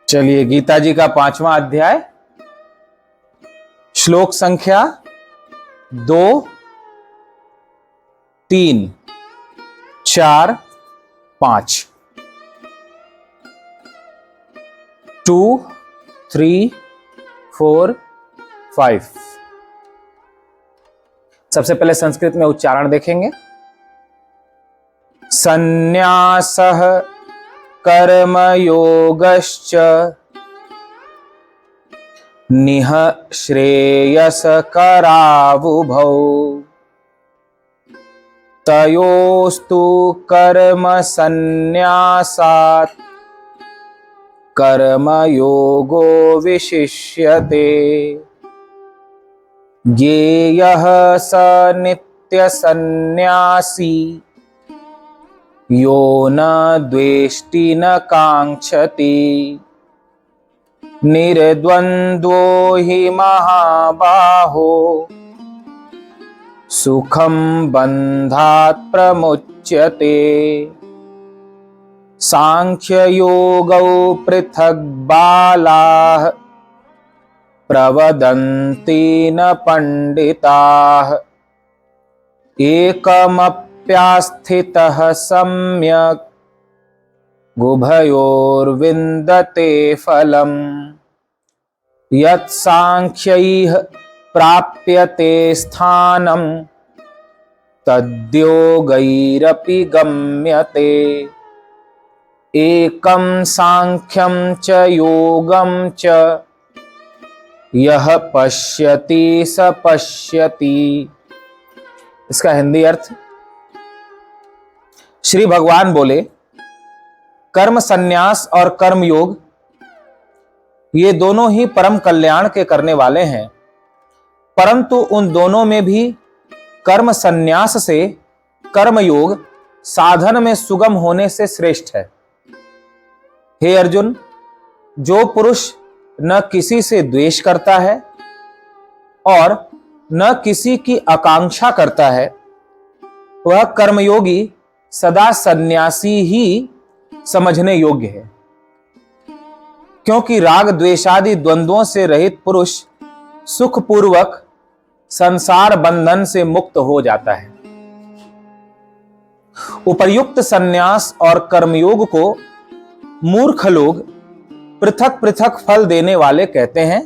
चलिए, गीता जी का 5वां अध्याय, श्लोक संख्या 2, 3, 4, 5। 2, 3, 4, 5। सबसे पहले संस्कृत में उच्चारण देखेंगे। संन्यासः कर्मयोगश्च निः श्रेयसकरावुभौ तयोस्तु कर्म संन्यासात् कर्मयोगो विशिष्यते। ज्ञेयः स नित्यसन्न्यासी यो न द्वेष्टि न काङ्क्षति। निर्द्वन्द्वो हि महाबाहो सुखं बन्धात् प्रमुच्यते। सांख्ययोगौ पृथक् बालाः प्रवदन्ति न पंडिताः। एकमप्यास्थितः सम्यक् उभयोर्विन्दते फलम्। यत्सांख्यैः प्राप्यते स्थानं तद्योगैरपि गम्यते। एकं सांख्यं च योगं च यह पश्यति स पश्यति। इसका हिंदी अर्थ, श्री भगवान बोले, कर्म संन्यास और कर्म योग ये दोनों ही परम कल्याण के करने वाले हैं, परंतु उन दोनों में भी कर्म संन्यास से कर्म योग साधन में सुगम होने से श्रेष्ठ है। हे अर्जुन, जो पुरुष न किसी से द्वेष करता है और न किसी की आकांक्षा करता है, वह कर्मयोगी सदा सन्यासी ही समझने योग्य है। क्योंकि राग द्वेषादि द्वंद्वों से रहित पुरुष सुखपूर्वक संसार बंधन से मुक्त हो जाता है। उपर्युक्त सन्यास और कर्मयोग को मूर्ख लोग पृथक पृथक फल देने वाले कहते हैं,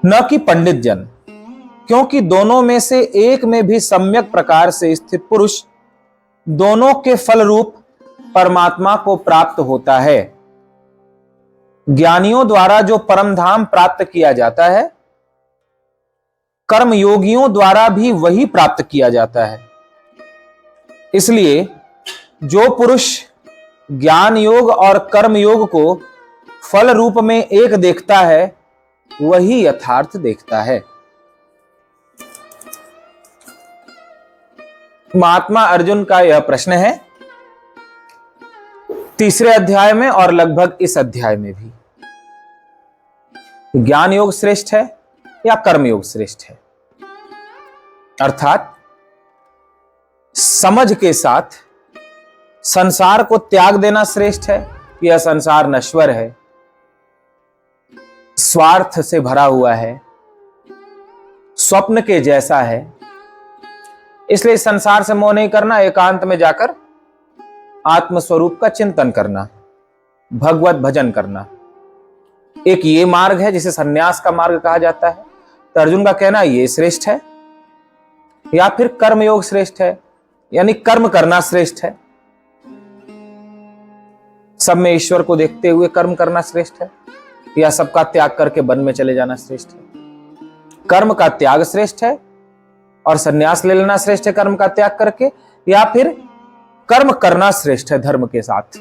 न कि पंडित जन, क्योंकि दोनों में से एक में भी सम्यक प्रकार से स्थित पुरुष दोनों के फल रूप परमात्मा को प्राप्त होता है। ज्ञानियों द्वारा जो परम धाम प्राप्त किया जाता है, कर्मयोगियों द्वारा भी वही प्राप्त किया जाता है। इसलिए जो पुरुष ज्ञान योग और कर्म योग को फल रूप में एक देखता है, वही यथार्थ देखता है। महात्मा अर्जुन का यह प्रश्न है, तीसरे अध्याय में और लगभग इस अध्याय में भी। ज्ञान योग श्रेष्ठ है या कर्म योग श्रेष्ठ है? अर्थात समझ के साथ संसार को त्याग देना श्रेष्ठ है, यह संसार नश्वर है, स्वार्थ से भरा हुआ है, स्वप्न के जैसा है, इसलिए संसार से मोह नहीं करना, एकांत में जाकर आत्मस्वरूप का चिंतन करना, भगवत भजन करना, एक ये मार्ग है जिसे सन्यास का मार्ग कहा जाता है। तो अर्जुन का कहना ये श्रेष्ठ है या फिर कर्मयोग श्रेष्ठ है, यानी कर्म करना श्रेष्ठ है, सब में ईश्वर को देखते हुए कर्म करना श्रेष्ठ है, या सबका त्याग करके वन में चले जाना श्रेष्ठ है? कर्म का त्याग श्रेष्ठ है और सन्यास ले लेना श्रेष्ठ है कर्म का त्याग करके, या फिर कर्म करना श्रेष्ठ है धर्म के साथ?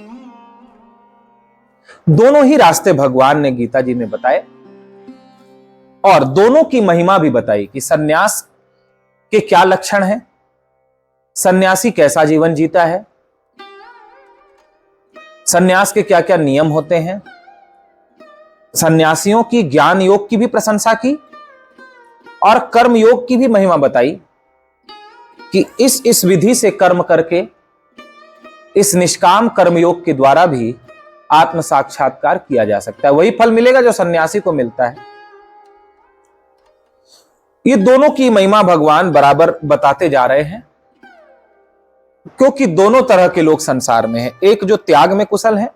दोनों ही रास्ते भगवान ने गीता जी में बताए और दोनों की महिमा भी बताई कि सन्यास के क्या लक्षण हैं, सन्यासी कैसा जीवन जीता है, सन्यास के क्या क्या नियम होते हैं। सन्यासियों की ज्ञान योग की भी प्रशंसा की और कर्म योग की भी महिमा बताई कि इस विधि से कर्म करके इस निष्काम कर्मयोग के द्वारा भी आत्म साक्षात्कार किया जा सकता है। वही फल मिलेगा जो सन्यासी को मिलता है। ये दोनों की महिमा भगवान बराबर बताते जा रहे हैं, क्योंकि दोनों तरह के लोग संसार में हैं। एक जो त्याग में कुशल हैं,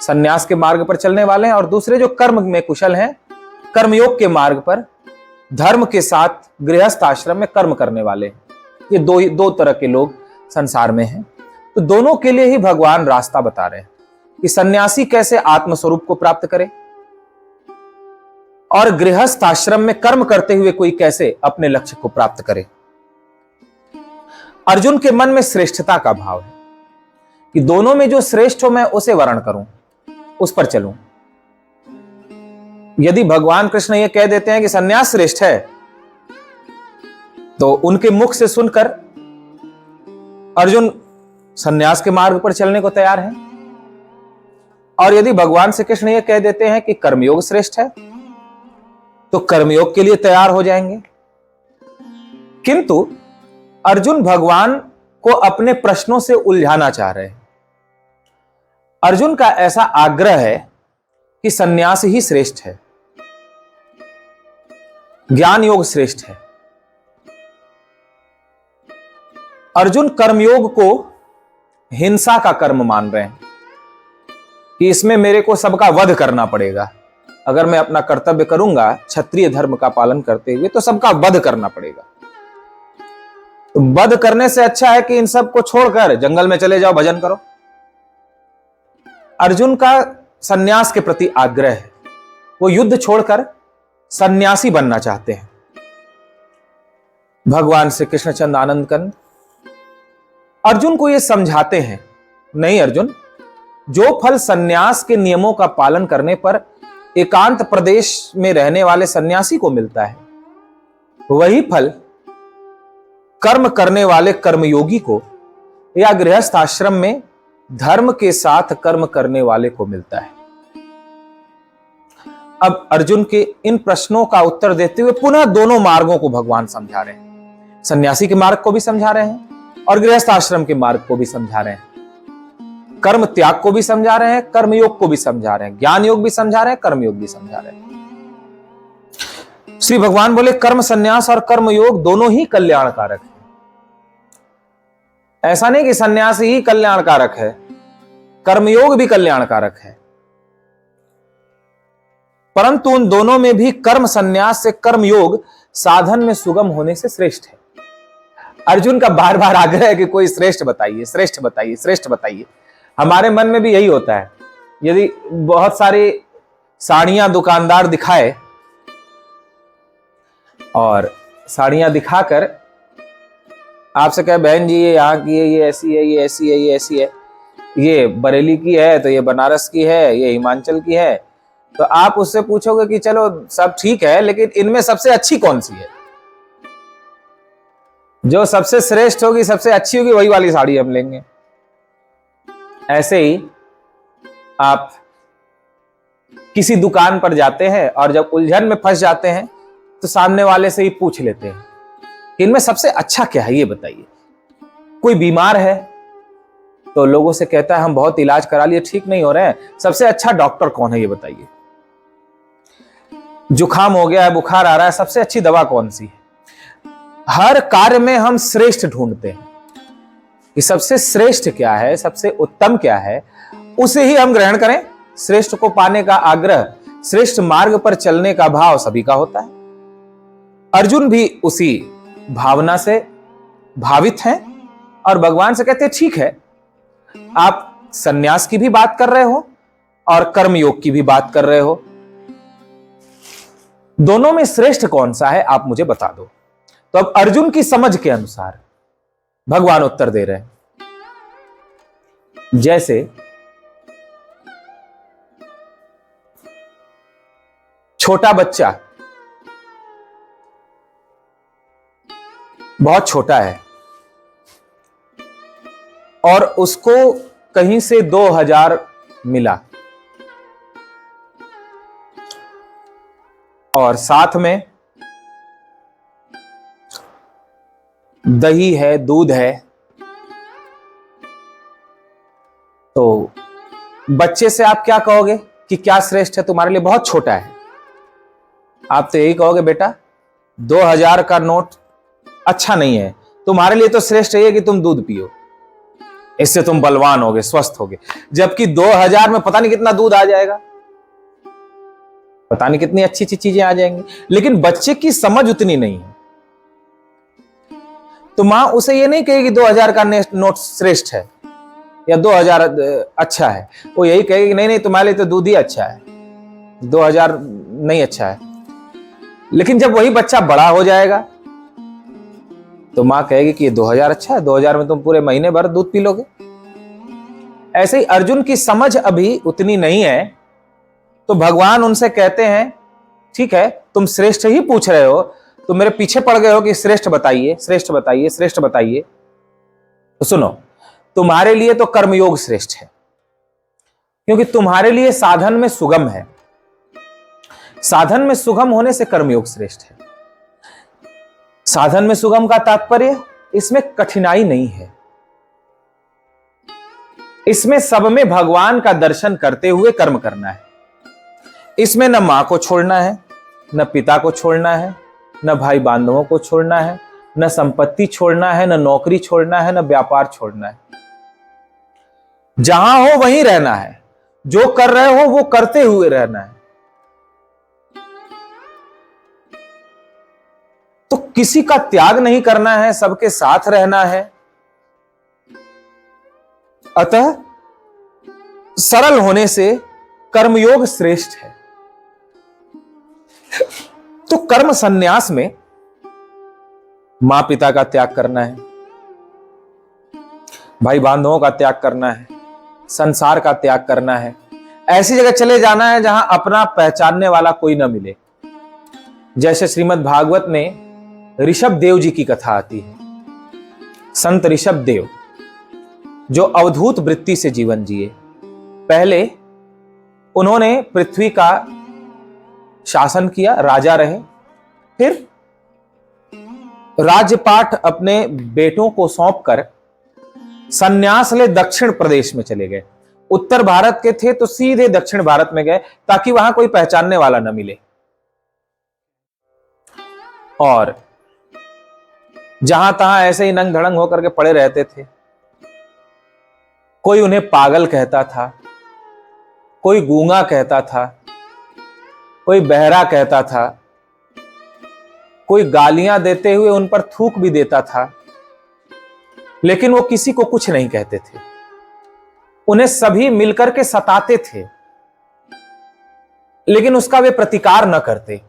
सन्यास के मार्ग पर चलने वाले हैं, और दूसरे जो कर्म में कुशल हैं, कर्मयोग के मार्ग पर धर्म के साथ गृहस्थ आश्रम में कर्म करने वाले हैं। ये दो तरह के लोग संसार में हैं। तो दोनों के लिए ही भगवान रास्ता बता रहे हैं कि सन्यासी कैसे आत्मस्वरूप को प्राप्त करे, और गृहस्थ आश्रम में कर्म करते हुए कोई कैसे अपने लक्ष्य को प्राप्त करे। अर्जुन के मन में श्रेष्ठता का भाव है कि दोनों में जो श्रेष्ठ हो मैं उसे वर्ण करूं, उस पर चलूं। यदि भगवान कृष्ण ये कह देते हैं कि सन्यास श्रेष्ठ है, तो उनके मुख से सुनकर अर्जुन सन्यास के मार्ग पर चलने को तैयार है। और यदि भगवान श्री कृष्ण ये कह देते हैं कि कर्मयोग श्रेष्ठ है, तो कर्मयोग के लिए तैयार हो जाएंगे। किंतु अर्जुन भगवान को अपने प्रश्नों से उलझाना चाह रहे हैं। अर्जुन का ऐसा आग्रह है कि सन्यास ही श्रेष्ठ है, ज्ञान योग श्रेष्ठ है। अर्जुन कर्मयोग को हिंसा का कर्म मान रहे हैं कि इसमें मेरे को सबका वध करना पड़ेगा। अगर मैं अपना कर्तव्य करूंगा क्षत्रिय धर्म का पालन करते हुए, तो सबका वध करना पड़ेगा। तो वध करने से अच्छा है कि इन सब को छोड़कर जंगल में चले जाओ, भजन करो। अर्जुन का सन्यास के प्रति आग्रह है। वो युद्ध छोड़कर सन्यासी बनना चाहते हैं। भगवान श्री कृष्णचंद आनंद कंद अर्जुन को यह समझाते हैं, नहीं अर्जुन, जो फल सन्यास के नियमों का पालन करने पर एकांत प्रदेश में रहने वाले सन्यासी को मिलता है, वही फल कर्म करने वाले कर्मयोगी को या गृहस्थ आश्रम में धर्म के साथ कर्म करने वाले को मिलता है। अब अर्जुन के इन प्रश्नों का उत्तर देते हुए पुनः दोनों मार्गों को भगवान समझा रहे हैं। सन्यासी के मार्ग को भी समझा रहे हैं और गृहस्थ आश्रम के मार्ग को भी समझा रहे हैं। कर्म त्याग को भी समझा रहे हैं, कर्मयोग को भी समझा रहे हैं, ज्ञान योग भी समझा रहे हैं, कर्मयोग भी समझा रहे हैं। श्री भगवान बोले कर्म संन्यास और कर्मयोग दोनों ही कल्याणकारक है। ऐसा नहीं कि संन्यास ही कल्याणकारक है, कर्मयोग भी कल्याणकारक है, परंतु उन दोनों में भी कर्म संन्यास से कर्मयोग साधन में सुगम होने से श्रेष्ठ है। अर्जुन का बार बार आग्रह है कि कोई श्रेष्ठ बताइए, श्रेष्ठ बताइए, श्रेष्ठ बताइए। हमारे मन में भी यही होता है। यदि बहुत सारी साड़ियां दुकानदार दिखाए और साड़ियां दिखाकर आपसे कहे बहन जी ये यहाँ की है, ये ऐसी है, ये ऐसी है, ये ऐसी है, ये बरेली की है, तो ये बनारस की है, ये हिमाचल की है, तो आप उससे पूछोगे कि चलो सब ठीक है, लेकिन इनमें सबसे अच्छी कौन सी है? जो सबसे श्रेष्ठ होगी, सबसे अच्छी होगी, वही वाली साड़ी हम लेंगे। ऐसे ही आप किसी दुकान पर जाते हैं और जब उलझन में फंस जाते हैं तो सामने वाले से ही पूछ लेते हैं कि इनमें सबसे अच्छा क्या है, ये बताइए। कोई बीमार है तो लोगों से कहता है हम बहुत इलाज करा लिए, ठीक नहीं हो रहे हैं, सबसे अच्छा डॉक्टर कौन है ये बताइए। जुकाम हो गया है, बुखार आ रहा है, सबसे अच्छी दवा कौन सी है। हर कार्य में हम श्रेष्ठ ढूंढते हैं कि सबसे श्रेष्ठ क्या है, सबसे उत्तम क्या है, उसे ही हम ग्रहण करें। श्रेष्ठ को पाने का आग्रह, श्रेष्ठ मार्ग पर चलने का भाव सभी का होता है। अर्जुन भी उसी भावना से भावित हैं और भगवान से कहते हैं ठीक है, आप सन्यास की भी बात कर रहे हो और कर्मयोग की भी बात कर रहे हो, दोनों में श्रेष्ठ कौन सा है आप मुझे बता दो। तो अब अर्जुन की समझ के अनुसार भगवान उत्तर दे रहे हैं। जैसे छोटा बच्चा बहुत छोटा है और उसको कहीं से 2000 मिला और साथ में दही है, दूध है, तो बच्चे से आप क्या कहोगे कि क्या श्रेष्ठ है? तुम्हारे लिए बहुत छोटा है। आप तो यही कहोगे बेटा 2000 का नोट अच्छा नहीं है, तुम्हारे लिए तो श्रेष्ठ है कि तुम दूध पियो, इससे तुम बलवान होगे, स्वस्थ होगे। जबकि 2000 में पता नहीं कितना दूध आ जाएगा, पता नहीं कितनी अच्छी अच्छी चीजें आ जाएंगी, लेकिन बच्चे की समझ उतनी नहीं है। तो मां उसे ये नहीं कहेगी 2000 का नोट श्रेष्ठ है या 2000 अच्छा है, वो यही कहेगी नहीं नहीं तुम्हारे लिए तो दूध ही अच्छा है, 2000 नहीं अच्छा है। लेकिन जब वही बच्चा बड़ा हो जाएगा तो मां कहेगी कि ये 2000 अच्छा है, 2000 में तुम पूरे महीने भर दूध पी लोगे। ऐसे ही अर्जुन की समझ अभी उतनी नहीं है, तो भगवान उनसे कहते हैं ठीक है तुम श्रेष्ठ ही पूछ रहे हो, तुम मेरे पीछे पड़ गए हो कि श्रेष्ठ बताइए श्रेष्ठ बताइए श्रेष्ठ बताइए। तो सुनो, तुम्हारे लिए तो कर्मयोग श्रेष्ठ है, क्योंकि तुम्हारे लिए साधन में सुगम है। साधन में सुगम होने से कर्मयोग श्रेष्ठ है। साधन में सुगम का तात्पर्य इसमें कठिनाई नहीं है, इसमें सब में भगवान का दर्शन करते हुए कर्म करना है। इसमें न मां को छोड़ना है, न पिता को छोड़ना है, न भाई बांधवों को छोड़ना है, न संपत्ति छोड़ना है, न नौकरी छोड़ना है, न व्यापार छोड़ना है। जहां हो वहीं रहना है, जो कर रहे हो वो करते हुए रहना है। तो किसी का त्याग नहीं करना है, सबके साथ रहना है। अतः सरल होने से कर्मयोग श्रेष्ठ है। तो कर्म संन्यास में मां पिता का त्याग करना है, भाई बांधवों का त्याग करना है, संसार का त्याग करना है। ऐसी जगह चले जाना है जहां अपना पहचानने वाला कोई ना मिले। जैसे श्रीमद् भागवत में ऋषभ देव जी की कथा आती है। संत ऋषभ देव जो अवधूत वृत्ति से जीवन जिए। पहले उन्होंने पृथ्वी का शासन किया, राजा रहे, फिर राज्यपाठ अपने बेटों को सौंपकर संन्यास ले दक्षिण प्रदेश में चले गए। उत्तर भारत के थे तो सीधे दक्षिण भारत में गए ताकि वहां कोई पहचानने वाला न मिले। और जहां तहां ऐसे ही नंग धड़ंग होकर के पड़े रहते थे। कोई उन्हें पागल कहता था, कोई गूंगा कहता था, कोई बहरा कहता था, कोई गालियां देते हुए उन पर थूक भी देता था, लेकिन वो किसी को कुछ नहीं कहते थे। उन्हें सभी मिलकर के सताते थे, लेकिन उसका वे प्रतिकार न करते।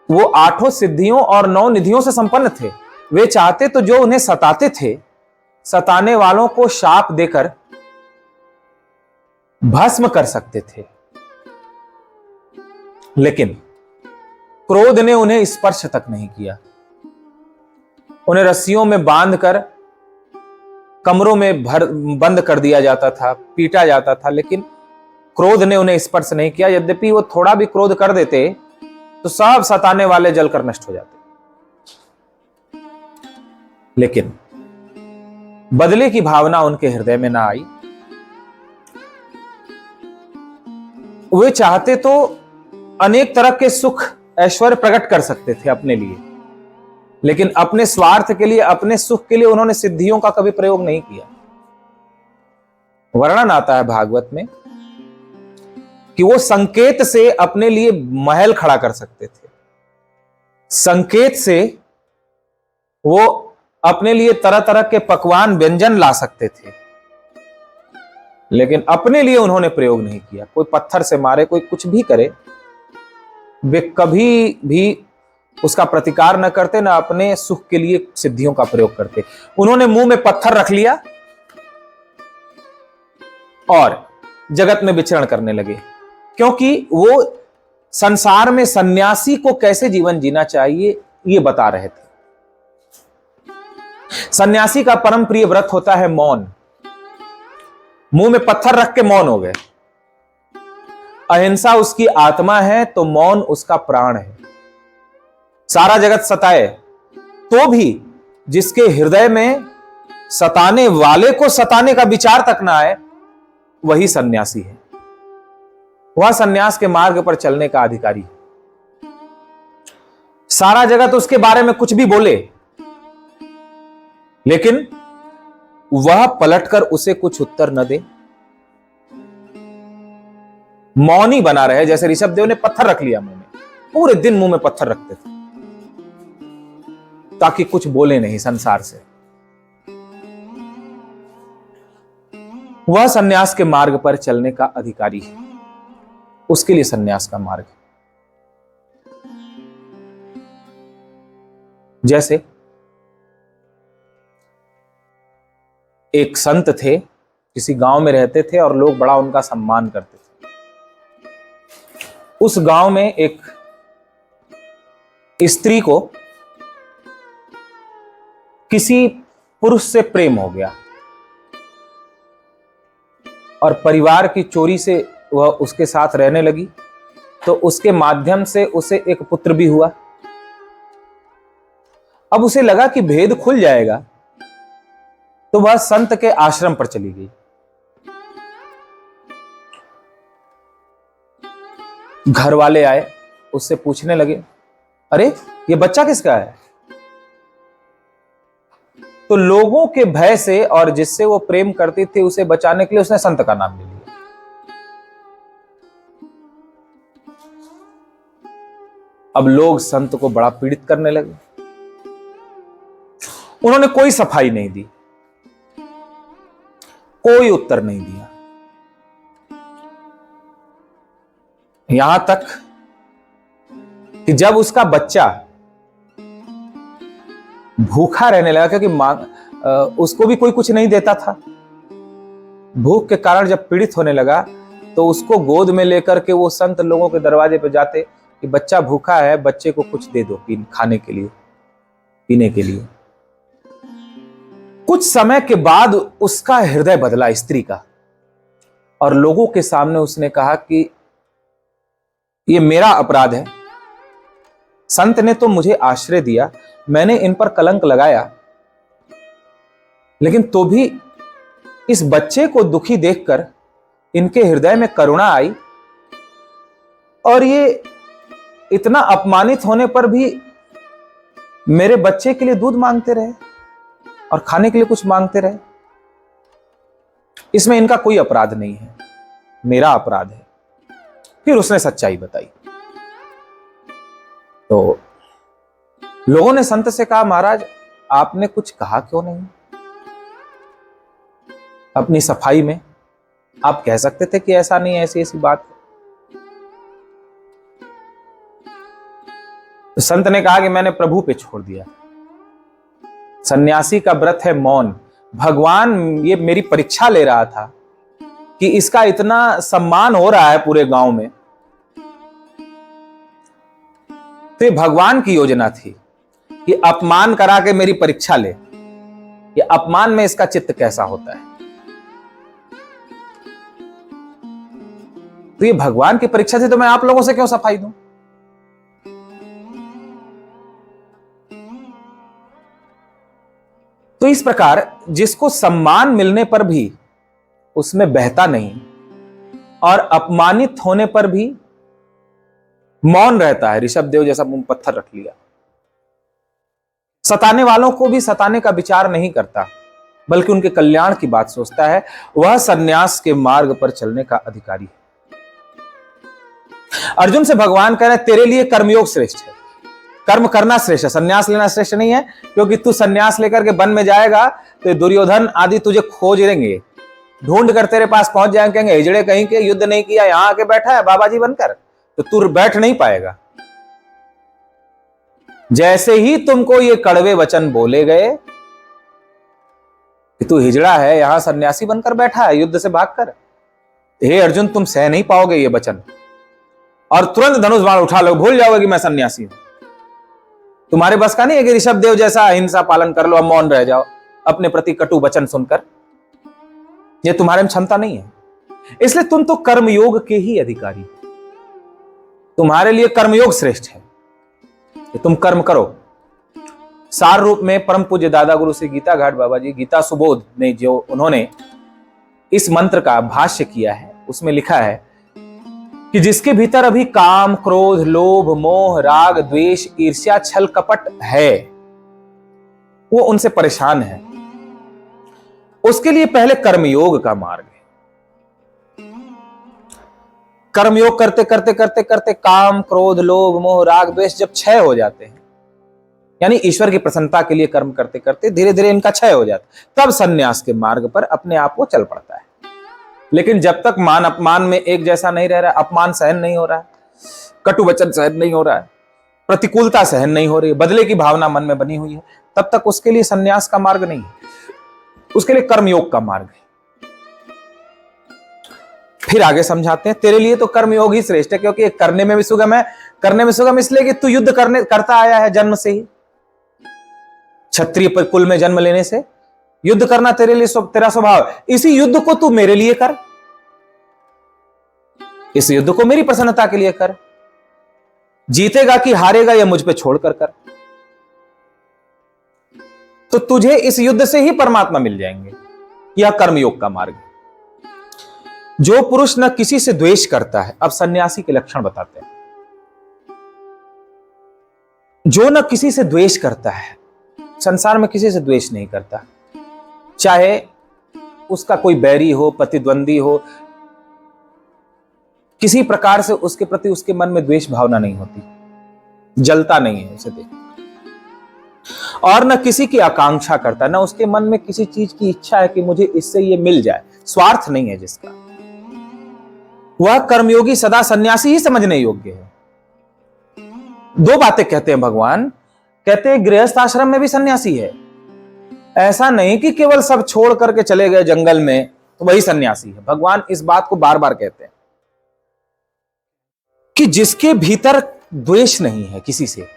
वो 8 सिद्धियों और 9 निधियों से संपन्न थे। वे चाहते तो जो उन्हें सताते थे, सताने वालों को शाप देकर भस्म कर सकते थे, लेकिन क्रोध ने उन्हें स्पर्श तक नहीं किया। उन्हें रस्सियों में बांधकर कमरों में बंद कर दिया जाता था, पीटा जाता था, लेकिन क्रोध ने उन्हें स्पर्श नहीं किया। यद्यपि वो थोड़ा भी क्रोध कर देते तो सब सताने वाले जलकर नष्ट हो जाते, लेकिन बदले की भावना उनके हृदय में ना आई। वे चाहते तो अनेक तरह के सुख ऐश्वर्य प्रकट कर सकते थे अपने लिए, लेकिन अपने स्वार्थ के लिए, अपने सुख के लिए उन्होंने सिद्धियों का कभी प्रयोग नहीं किया। वर्णन आता है भागवत में कि वो संकेत से अपने लिए महल खड़ा कर सकते थे, संकेत से वो अपने लिए तरह तरह के पकवान व्यंजन ला सकते थे, लेकिन अपने लिए उन्होंने प्रयोग नहीं किया। कोई पत्थर से मारे, कोई कुछ भी करे, वे कभी भी उसका प्रतिकार न करते, न अपने सुख के लिए सिद्धियों का प्रयोग करते। उन्होंने मुंह में पत्थर रख लिया और जगत में विचरण करने लगे, क्योंकि वो संसार में सन्यासी को कैसे जीवन जीना चाहिए ये बता रहे थे। सन्यासी का परम प्रिय व्रत होता है मौन। मुंह में पत्थर रख के मौन हो गए। अहिंसा उसकी आत्मा है तो मौन उसका प्राण है। सारा जगत सताए तो भी जिसके हृदय में सताने वाले को सताने का विचार तक ना आए, वही सन्यासी है। वह सन्यास के मार्ग पर चलने का अधिकारी है। सारा जगत उसके बारे में कुछ भी बोले, लेकिन वह पलटकर उसे कुछ उत्तर न दे, मौनी बना रहे। जैसे ऋषभ देव ने पत्थर रख लिया मुंह में, पूरे दिन मुंह में पत्थर रखते थे ताकि कुछ बोले नहीं संसार से। वह सन्यास के मार्ग पर चलने का अधिकारी है, उसके लिए सन्यास का मार्ग है। जैसे एक संत थे, किसी गांव में रहते थे और लोग बड़ा उनका सम्मान करते थे। उस गांव में एक स्त्री को किसी पुरुष से प्रेम हो गया और परिवार की चोरी से वह उसके साथ रहने लगी, तो उसके माध्यम से उसे एक पुत्र भी हुआ। अब उसे लगा कि भेद खुल जाएगा, तो वह संत के आश्रम पर चली गई। घर वाले आए, उससे पूछने लगे, अरे ये बच्चा किसका है? तो लोगों के भय से और जिससे वो प्रेम करती थी उसे बचाने के लिए उसने संत का नाम ले लिया। अब लोग संत को बड़ा पीड़ित करने लगे। उन्होंने कोई सफाई नहीं दी, कोई उत्तर नहीं दिया, यहां तक कि जब उसका बच्चा भूखा रहने लगा, क्योंकि उसको भी कोई कुछ नहीं देता था, भूख के कारण जब पीड़ित होने लगा, तो उसको गोद में लेकर के वो संत लोगों के दरवाजे पे जाते कि बच्चा भूखा है, बच्चे को कुछ दे दो खाने के लिए, पीने के लिए। कुछ समय के बाद उसका हृदय बदला, स्त्री का, और लोगों के सामने उसने कहा कि ये मेरा अपराध है, संत ने तो मुझे आश्रय दिया, मैंने इन पर कलंक लगाया, लेकिन तो भी इस बच्चे को दुखी देखकर इनके हृदय में करुणा आई और ये इतना अपमानित होने पर भी मेरे बच्चे के लिए दूध मांगते रहे और खाने के लिए कुछ मांगते रहे। इसमें इनका कोई अपराध नहीं है, मेरा अपराध है। फिर उसने सच्चाई बताई। तो लोगों ने संत से कहा, महाराज आपने कुछ कहा क्यों नहीं? अपनी सफाई में आप कह सकते थे कि ऐसा नहीं है, ऐसी ऐसी बात है। तो संत ने कहा कि मैंने प्रभु पे छोड़ दिया। सन्यासी का व्रत है मौन। भगवान ये मेरी परीक्षा ले रहा था कि इसका इतना सम्मान हो रहा है पूरे गांव में, तो ये भगवान की योजना थी कि अपमान करा के मेरी परीक्षा ले, ये अपमान में इसका चित्त कैसा होता है। तो ये भगवान की परीक्षा थी, तो मैं आप लोगों से क्यों सफाई दूं? तो इस प्रकार जिसको सम्मान मिलने पर भी उसमें बहता नहीं और अपमानित होने पर भी मौन रहता है, ऋषभ देव जैसा मुंह पत्थर रख लिया, सताने वालों को भी सताने का विचार नहीं करता बल्कि उनके कल्याण की बात सोचता है, वह सन्यास के मार्ग पर चलने का अधिकारी है। अर्जुन से भगवान कह रहे हैं तेरे लिए कर्मयोग श्रेष्ठ है, कर्म करना श्रेष्ठ है, सन्यास लेना श्रेष्ठ नहीं है, क्योंकि तू सन्यास लेकर के वन में जाएगा तो दुर्योधन आदि तुझे खोज लेंगे, ढूंढ कर तेरे पास पहुंच जाएंगे, कहेंगे हिजड़े कहीं के, युद्ध नहीं किया, यहां आके बैठा है बाबा जी बनकर, तो तू बैठ नहीं पाएगा। जैसे ही तुमको ये कड़वे वचन बोले गए कि तू हिजड़ा है, यहां सन्यासी बनकर बैठा है युद्ध से भागकर, हे अर्जुन तुम सह नहीं पाओगे ये वचन और तुरंत धनुष बाण उठा लो, भूल जाओगे कि मैं सन्यासी हूं। तुम्हारे बस का नहीं है कि ऋषभ देव जैसा अहिंसा पालन कर लो, अब मौन रह जाओ अपने प्रति कटु वचन सुनकर, ये तुम्हारे में क्षमता नहीं है। इसलिए तुम तो कर्मयोग के ही अधिकारी, तुम्हारे लिए कर्मयोग श्रेष्ठ है कि तुम कर्म करो। सार रूप में परम पूज्य दादा गुरु श्री गीता घाट बाबा जी गीता सुबोध ने जो उन्होंने इस मंत्र का भाष्य किया है, उसमें लिखा है कि जिसके भीतर अभी काम, क्रोध, लोभ, मोह, राग, द्वेष, ईर्ष्या, छल, कपट है, वो उनसे परेशान है, उसके लिए पहले कर्मयोग का मार्ग है। कर्मयोग करते करते करते करते काम, क्रोध, लोभ, मोह, राग, द्वेष जब क्षय हो जाते हैं, यानी ईश्वर की प्रसन्नता के लिए कर्म करते करते धीरे धीरे इनका क्षय हो जाता है, तब सन्यास के मार्ग पर अपने आप को चल पड़ता है। लेकिन जब तक मान अपमान में एक जैसा नहीं रह रहा, अपमान सहन नहीं हो रहा है, कटु वचन सहन नहीं हो रहा है, प्रतिकूलता सहन नहीं हो रही है, बदले की भावना मन में बनी हुई है, तब तक उसके लिए सन्यास का मार्ग नहीं है, उसके लिए कर्मयोग का मार्ग है। फिर आगे समझाते हैं, तेरे लिए तो कर्मयोग ही श्रेष्ठ है, क्योंकि करने में भी सुगम है। करने में सुगम इसलिए कि तू युद्ध करता आया है जन्म से ही, क्षत्रिय पर कुल में जन्म लेने से युद्ध करना तेरे लिए तेरा स्वभाव है। इसी युद्ध को तू मेरे लिए कर, इस युद्ध को मेरी प्रसन्नता के लिए कर। जीतेगा कि हारेगा यह मुझ पे छोड़कर कर, तो तुझे इस युद्ध से ही परमात्मा मिल जाएंगे। यह कर्मयोग का मार्ग है। जो पुरुष न किसी से द्वेष करता है, अब सन्यासी के लक्षण बताते हैं। जो न किसी से द्वेष करता है, संसार में किसी से द्वेष नहीं करता, चाहे उसका कोई बैरी हो, प्रतिद्वंदी हो, किसी प्रकार से उसके प्रति उसके मन में द्वेष भावना नहीं होती, जलता नहीं है उसे देख। और न किसी की आकांक्षा करता, न उसके मन में किसी चीज की इच्छा है कि मुझे इससे ये मिल जाए, स्वार्थ नहीं है जिसका, वह कर्मयोगी सदा सन्यासी ही समझने योग्य है। दो बातें कहते हैं भगवान, कहते हैं गृहस्थ आश्रम में भी सन्यासी है, ऐसा नहीं कि केवल सब छोड़ करके चले गए जंगल में तो वही सन्यासी है। भगवान इस बात को बार बार कहते हैं कि जिसके भीतर द्वेष नहीं है किसी से,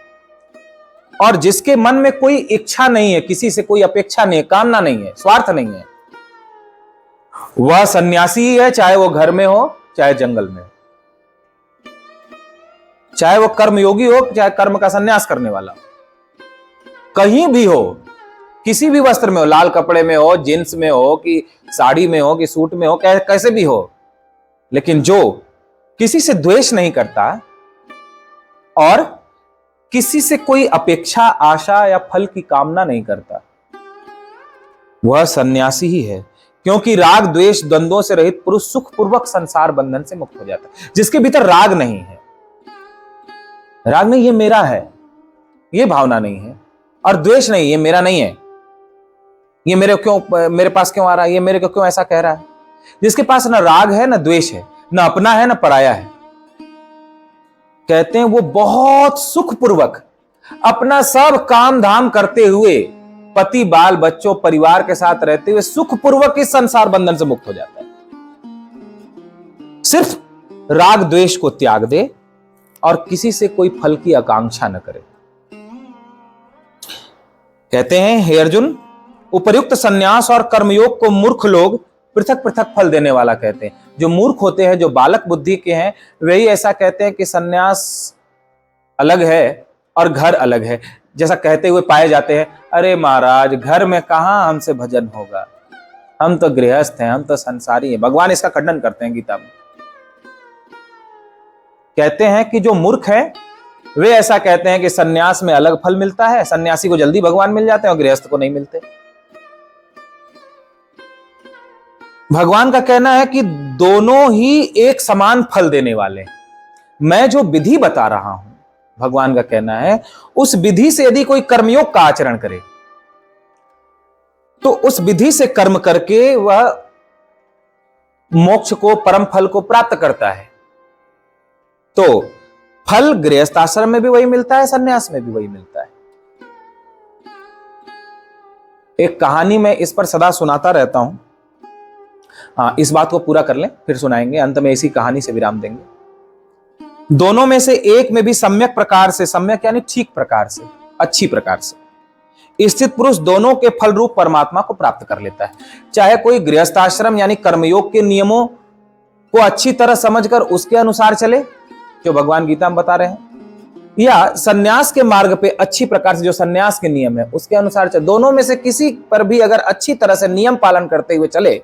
और जिसके मन में कोई इच्छा नहीं है, किसी से कोई अपेक्षा नहीं है, कामना नहीं है, स्वार्थ नहीं है, वह सन्यासी ही है, चाहे वो घर में हो चाहे जंगल में हो, चाहे वो कर्मयोगी हो चाहे कर्म का सन्यास करने वाला हो, कहीं भी हो, किसी भी वस्त्र में हो, लाल कपड़े में हो, जींस में हो, कि साड़ी में हो, कि सूट में हो, कैसे भी हो, लेकिन जो किसी से द्वेष नहीं करता और किसी से कोई अपेक्षा, आशा या फल की कामना नहीं करता, वह सन्यासी ही है। क्योंकि राग, द्वेष, द्वंद्वों से रहित पुरुष सुखपूर्वक संसार बंधन से मुक्त हो जाता है। जिसके भीतर राग नहीं है, राग नहीं ये मेरा है, ये भावना नहीं है, और द्वेष नहीं ये मेरा नहीं है, ये मेरे पास क्यों आ रहा है, ये मेरे को क्यों ऐसा कह रहा है। जिसके पास ना राग है ना द्वेष है, ना अपना है ना पराया है, कहते हैं वो बहुत सुखपूर्वक अपना सब काम धाम करते हुए, पति, बाल, बच्चों, परिवार के साथ रहते हुए सुखपूर्वक इस संसार बंधन से मुक्त हो जाता है। सिर्फ राग द्वेष को त्याग दे और किसी से कोई फल की आकांक्षा न करे। कहते हैं, हे अर्जुन, उपर्युक्त सन्यास और कर्मयोग को मूर्ख लोग पृथक पृथक फल देने वाला कहते हैं। जो मूर्ख होते हैं, जो बालक बुद्धि के हैं, वही ऐसा कहते हैं कि सन्यास अलग है और घर अलग है। जैसा कहते हुए पाए जाते हैं, अरे महाराज घर में कहां हमसे भजन होगा, हम तो गृहस्थ हैं, हम तो संसारी हैं। भगवान इसका खंडन करते हैं गीता में, कहते हैं कि जो मूर्ख है वे ऐसा कहते हैं कि सन्यास में अलग फल मिलता है, सन्यासी को जल्दी भगवान मिल जाते हैं और गृहस्थ को नहीं मिलते। भगवान का कहना है कि दोनों ही एक समान फल देने वाले हैं। मैं जो विधि बता रहा हूं, भगवान का कहना है, उस विधि से यदि कोई कर्मयोग का आचरण करे तो उस विधि से कर्म करके वह मोक्ष को, परम फल को प्राप्त करता है। तो फल गृहस्थ आश्रम में भी वही मिलता है, सन्यास में भी वही मिलता है। एक कहानी मैं इस पर सदा सुनाता रहता हूं, हाँ इस बात को पूरा कर लें फिर सुनाएंगे, अंत में इसी कहानी से विराम देंगे। दोनों में से एक में भी सम्यक प्रकार से, सम्यक यानी ठीक प्रकार से, अच्छी प्रकार से स्थित पुरुष दोनों के फल रूप परमात्मा को प्राप्त कर लेता है। चाहे कोई गृहस्थ आश्रम यानी कर्मयोग के नियमों को अच्छी तरह समझकर उसके अनुसार चले, जो भगवान गीता में बता रहे हैं, या सन्यास के मार्ग पे अच्छी प्रकार से जो सन्यास के नियम है उसके अनुसार चले, दोनों में से किसी पर भी अगर अच्छी तरह से नियम पालन करते हुए चले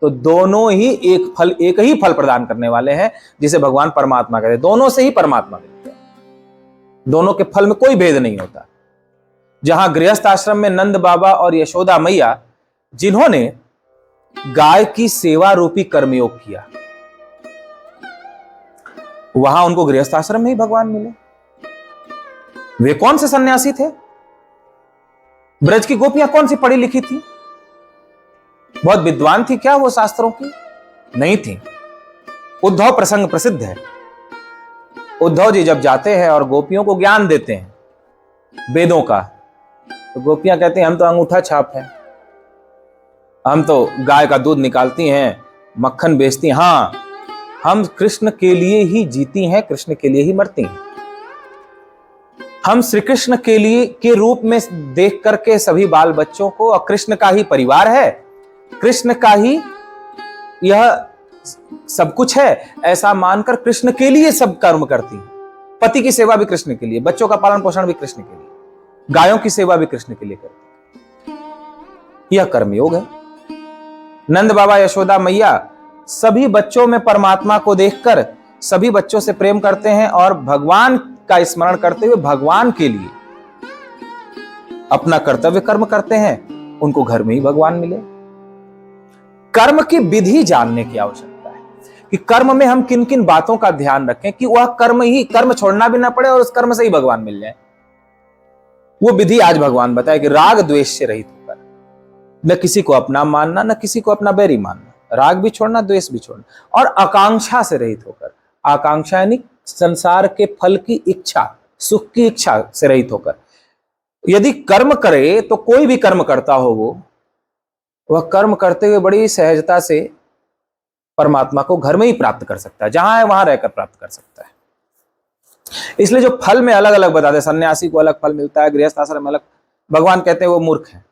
तो दोनों ही एक ही फल प्रदान करने वाले हैं, जिसे भगवान परमात्मा कहते हैं। दोनों से ही परमात्मा मिलते हैं, दोनों के फल में कोई भेद नहीं होता। जहां गृहस्थ आश्रम में नंद बाबा और यशोदा मैया जिन्होंने गाय की सेवा रूपी कर्मयोग किया, वहां उनको गृहस्थ आश्रम में ही भगवान मिले। वे कौन से सन्यासी थे? ब्रज की गोपियां कौन सी पढ़ी लिखी थी? बहुत विद्वान थी क्या वो शास्त्रों की? नहीं थी। उद्धव प्रसंग प्रसिद्ध है। उद्धव जी जब जाते हैं और गोपियों को ज्ञान देते हैं वेदों का, तो गोपियां कहती हैं हम तो अंगूठा छाप है, हम तो गाय का दूध निकालती हैं, मक्खन बेचती हैं, हां हम कृष्ण के लिए ही जीती हैं, कृष्ण के लिए ही मरती हैं। हम श्री कृष्ण के लिए के रूप में देख करके सभी बाल बच्चों को, और कृष्ण का ही परिवार है, कृष्ण का ही यह सब कुछ है, ऐसा मानकर कृष्ण के लिए सब कर्म करती हैं। पति की सेवा भी कृष्ण के लिए, बच्चों का पालन पोषण भी कृष्ण के लिए, गायों की सेवा भी कृष्ण के लिए करती हैं। यह कर्मयोग है। नंद बाबा यशोदा मैया सभी बच्चों में परमात्मा को देखकर सभी बच्चों से प्रेम करते हैं और भगवान का स्मरण करते हुए भगवान के लिए अपना कर्तव्य कर्म करते हैं। उनको घर में ही भगवान मिले। कर्म की विधि जानने की आवश्यकता है कि कर्म में हम किन किन बातों का ध्यान रखें कि वह कर्म छोड़ना भी ना पड़े और उस कर्म से ही भगवान मिल जाए। वो विधि आज भगवान बताए कि राग द्वेष से रहित होकर, न किसी को अपना मानना, न किसी को अपना बैरी मानना, राग भी छोड़ना, द्वेष भी छोड़ना, और आकांक्षा से रहित होकर, आकांक्षा यानी संसार के फल की इच्छा, सुख की इच्छा से रहित होकर यदि कर्म करे तो कोई भी कर्म करता हो वह कर्म करते हुए बड़ी सहजता से परमात्मा को घर में ही प्राप्त कर सकता है, जहां है वहां रहकर प्राप्त कर सकता है। इसलिए जो फल में अलग अलग बताते हैं, सन्यासी को अलग फल मिलता है, गृहस्थ आश्रम में अलग, भगवान कहते हैं वो मूर्ख है।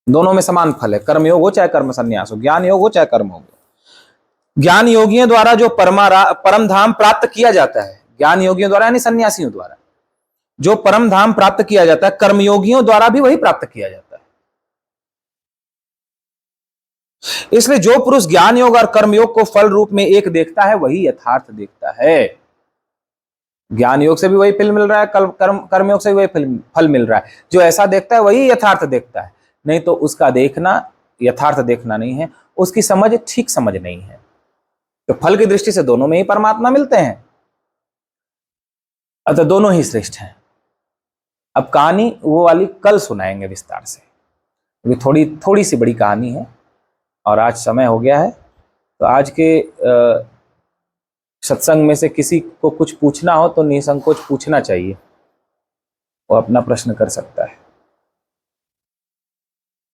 दोनों में समान फल है, कर्मयोग हो चाहे कर्म संन्यास हो, ज्ञान योग हो चाहे कर्म योग हो। ज्ञान योगियों द्वारा जो परम धाम प्राप्त किया जाता है, ज्ञान योगियों द्वारा यानी सन्यासियों द्वारा जो परम धाम प्राप्त किया जाता है, कर्मयोगियों द्वारा भी वही प्राप्त किया जाता है। इसलिए जो पुरुष ज्ञान योग और कर्मयोग को फल रूप में एक देखता है वही यथार्थ देखता है। ज्ञान योग से भी वही फल मिल रहा है, कर्मयोग से भी वही फल मिल रहा है। जो ऐसा देखता है वही यथार्थ देखता है, नहीं तो उसका देखना यथार्थ देखना नहीं है, उसकी समझ ठीक समझ नहीं है। तो फल की दृष्टि से दोनों में ही परमात्मा मिलते हैं, अतः दोनों ही श्रेष्ठ हैं। अब कहानी वो वाली कल सुनाएंगे विस्तार से, क्योंकि थोड़ी सी बड़ी कहानी है और आज समय हो गया है। तो आज के सत्संग में से किसी को कुछ पूछना हो तो निसंकोच पूछना चाहिए, वो अपना प्रश्न कर सकता है।